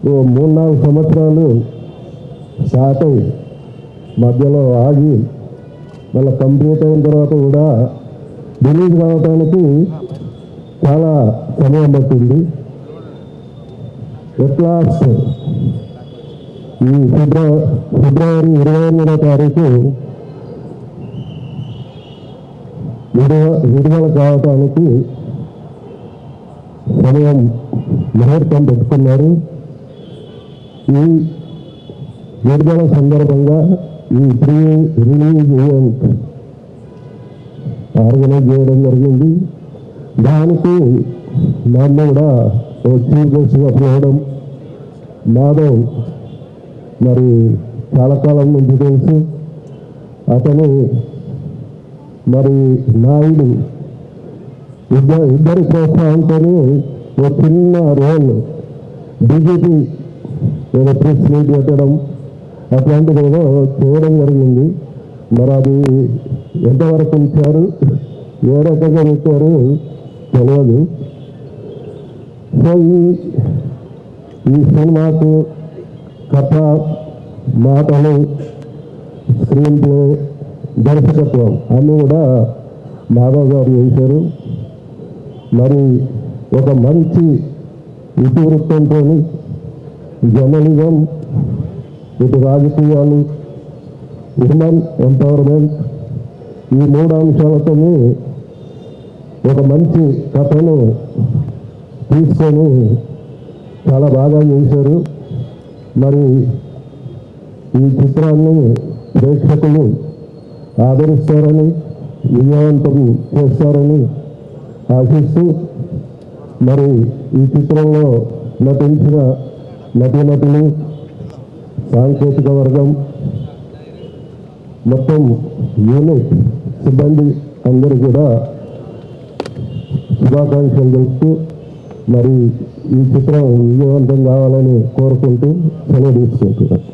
3-4 సంవత్సరాలు స్టార్ట్ అయ్యి మధ్యలో ఆగి మళ్ళీ కంప్లీట్ అయిన తర్వాత కూడా రిలీజ్ కావడానికి చాలా సమయం పట్టింది. ఎట్లాస్ట్ ఈ ఫిబ్రవరి 28వ తారీఖు విడుదల కావటానికి సమయం ముహూర్తం పెట్టుకున్నారు. ఈ విడుదల సందర్భంగా ఈ ప్రీ రిలీజ్ ఈవెంట్ ఆర్గనైజ్ చేయడం జరిగింది. దానికి నన్ను కూడా చీఫ్ గెస్ట్గా పిలవడం, మాధవ్ మరి చాలా కాలం నుంచి తెలుసు. అతను మరి నాయుడు ఇద్దరి ప్రోత్సాహంతో ఒక చిన్న రోల్ బీజేపీ ఏదో ప్రెస్ మీట్ పెట్టడం అట్లాంటిది ఏదో చేయడం జరిగింది. మరి అది ఎంతవరకు ఇచ్చారు, ఏ రకంగా పెట్టారు తెలియదు. సో ఈ సినిమాకు కథ, మాటలు, స్క్రీన్ ప్లే, దర్శకత్వం అన్నీ కూడా మాధవ్ గారు చేశారు. మరి ఒక మంచి ఇతివృత్తంతో జర్నలిజం, ఇటు రాజకీయాలు, హ్యూమన్ ఎంపవర్మెంట్ ఈ 3 అంశాలతో ఒక మంచి కథను తీసుకొని చాలా బాగా చేశారు. మరి ఈ చిత్రాన్ని ప్రేక్షకులు ఆదరిస్తారని, విజయవంతం చేస్తారని ఆశిస్తూ మరి ఈ చిత్రంలో నటించిన నటీనటులు, సాంకేతిక వర్గం, మొత్తం యూనిట్ సిబ్బంది అందరూ కూడా శుభాకాంక్షలు తెలుపుతూ మరి ఈ చిత్రం విజయవంతం కావాలని కోరుకుంటూ సెలవు తీసుకుంటున్నాను.